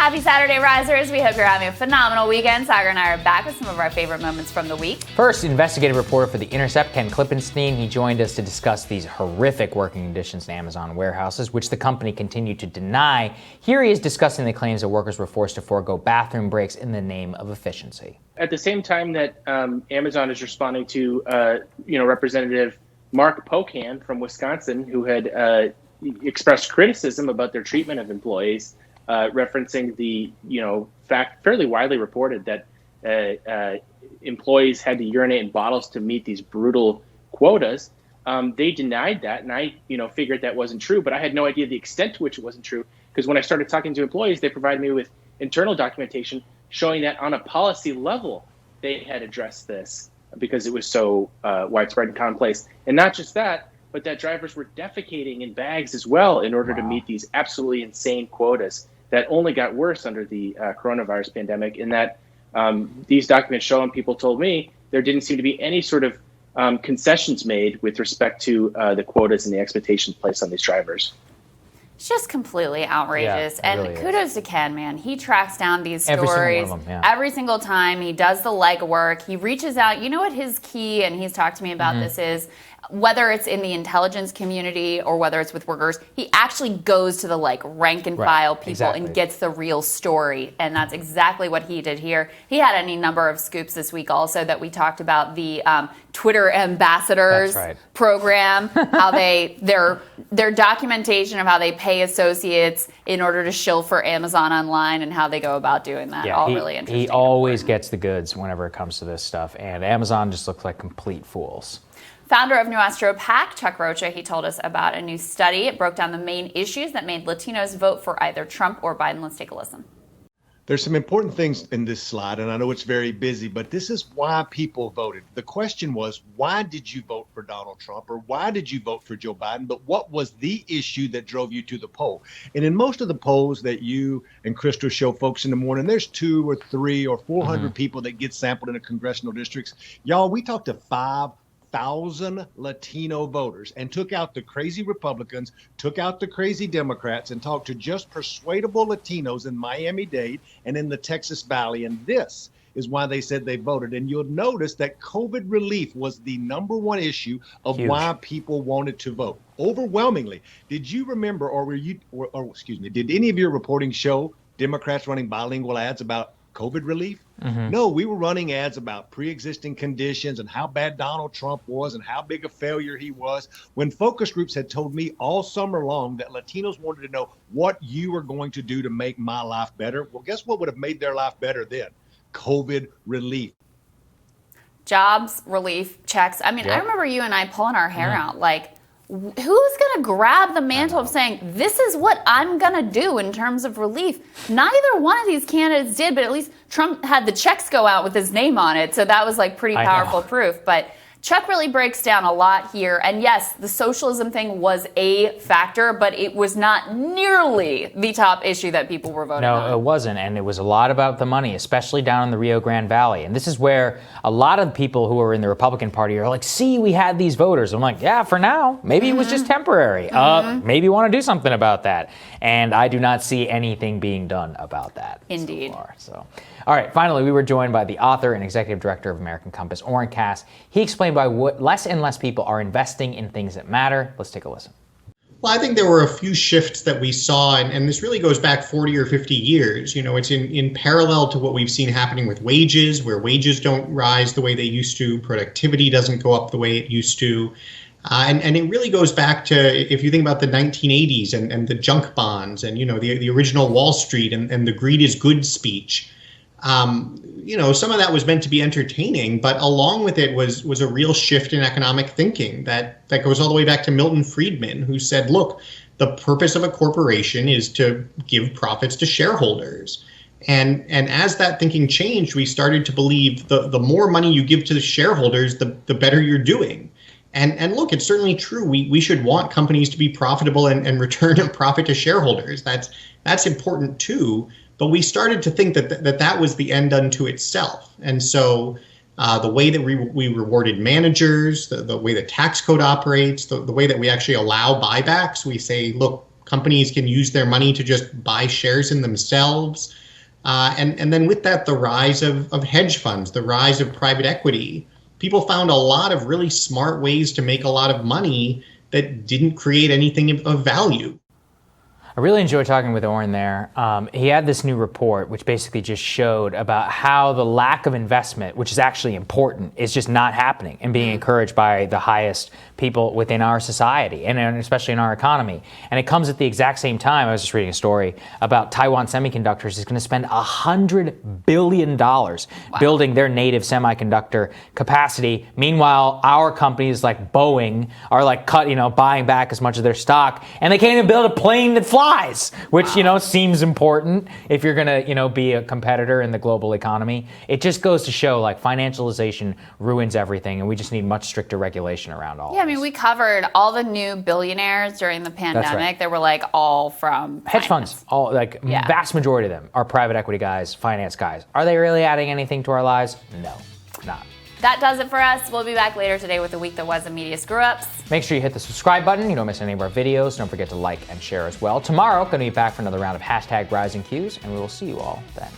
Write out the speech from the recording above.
Happy Saturday, Risers. We hope you're having a phenomenal weekend. Saagar and I are back with some of our favorite moments from the week. First, investigative reporter for The Intercept, Ken Klippenstein. He joined us to discuss these horrific working conditions in Amazon warehouses, which the company continued to deny. Here he is discussing the claims that workers were forced to forego bathroom breaks in the name of efficiency. At the same time that Amazon is responding to, Representative Mark Pocan from Wisconsin, who had expressed criticism about their treatment of employees, referencing the, fact fairly widely reported that employees had to urinate in bottles to meet these brutal quotas. They denied that, and I, figured that wasn't true, but I had no idea the extent to which it wasn't true, because when I started talking to employees, they provided me with internal documentation showing that on a policy level, they had addressed this because it was so widespread and commonplace. And not just that, but that drivers were defecating in bags as well in order to meet these absolutely insane quotas that only got worse under the coronavirus pandemic, in that these documents show, and people told me, there didn't seem to be any sort of concessions made with respect to the quotas and the expectations placed on these drivers. It's just completely outrageous. Yeah, and really kudos to Ken, man. He tracks down these Every stories single one of them, every single time. He does the legwork. He reaches out. You know what his key, and he's talked to me about this, is whether it's in the intelligence community or whether it's with workers, he actually goes to the rank and file people and gets the real story. And that's exactly what he did here. He had any number of scoops this week also that we talked about, the Twitter ambassadors program, how their documentation of how they pay associates in order to shill for Amazon online and how they go about doing that. Yeah, Really interesting. He always gets the goods whenever it comes to this stuff, and Amazon just looks like complete fools. Founder of New Astro PAC, Chuck Rocha, he told us about a new study. It broke down the main issues that made Latinos vote for either Trump or Biden. Let's take a listen. There's some important things in this slide, and I know it's very busy, but this is why people voted. The question was, why did you vote for Donald Trump, or why did you vote for Joe Biden? But what was the issue that drove you to the poll? And in most of the polls that you and Krystal show folks in the morning, there's 200 or 300 or 400 people that get sampled in the congressional districts. Y'all, we talked to 5,000 Latino voters and took out the crazy Republicans, took out the crazy Democrats, and talked to just persuadable Latinos in Miami-Dade and in the Texas Valley. And this is why they said they voted. And you'll notice that COVID relief was the number one issue of why people wanted to vote. Overwhelmingly. Did you remember, did any of your reporting show Democrats running bilingual ads about COVID relief? No, we were running ads about pre-existing conditions and how bad Donald Trump was and how big a failure he was, when focus groups had told me all summer long that Latinos wanted to know what you were going to do to make my life better. Well, guess what would have made their life better then? COVID relief. Jobs, relief, checks. I mean, I remember you and I pulling our hair out, who's going to grab the mantle of saying, this is what I'm going to do in terms of relief? Neither one of these candidates did, but at least Trump had the checks go out with his name on it. So that was pretty powerful proof. But Chuck really breaks down a lot here. And yes, the socialism thing was a factor, but it was not nearly the top issue that people were voting on. No, it wasn't. And it was a lot about the money, especially down in the Rio Grande Valley. And this is where a lot of people who are in the Republican Party are like, see, we had these voters. I'm like, yeah, for now. Maybe it was just temporary. Maybe you want to do something about that. And I do not see anything being done about that. Indeed. So far. So, all right, finally, we were joined by the author and executive director of American Compass, Oren Cass. He explained why less and less people are investing in things that matter. Let's take a listen. Well, I think there were a few shifts that we saw, and this really goes back 40 or 50 years. It's in parallel to what we've seen happening with wages, where wages don't rise the way they used to, productivity doesn't go up the way it used to. And it really goes back to, if you think about the 1980s and the junk bonds and, the original Wall Street and the greed is good speech. Some of that was meant to be entertaining, but along with it was a real shift in economic thinking that goes all the way back to Milton Friedman, who said, look, the purpose of a corporation is to give profits to shareholders. And as that thinking changed, we started to believe the more money you give to the shareholders, the better you're doing. And look, it's certainly true. We should want companies to be profitable and return a profit to shareholders. That's important too. But we started to think that was the end unto itself. And so the way that we rewarded managers, the way the tax code operates, the way that we actually allow buybacks, we say, look, companies can use their money to just buy shares in themselves. And then with that, the rise of hedge funds, the rise of private equity. People found a lot of really smart ways to make a lot of money that didn't create anything of value. I really enjoyed talking with Oren there. He had this new report, which basically just showed about how the lack of investment, which is actually important, is just not happening and being encouraged by the highest people within our society and especially in our economy. And it comes at the exact same time. I was just reading a story about Taiwan Semiconductors is going to spend $100 billion building their native semiconductor capacity. Meanwhile, our companies like Boeing are like buying back as much of their stock, and they can't even build a plane that flies, which, seems important if you're going to, be a competitor in the global economy. It just goes to show like financialization ruins everything, and we just need much stricter regulation around all. Yeah, I mean, we covered all the new billionaires during the pandemic. That's right. They were like all from hedge finance. funds. All vast majority of them are private equity guys, finance guys. Are they really adding anything to our lives? No, not. That does it for us. We'll be back later today with the week that was in media screw-ups. Make sure you hit the subscribe button. You don't miss any of our videos. Don't forget to like and share as well. Tomorrow, going to be back for another round of #RisingQs, and we will see you all then.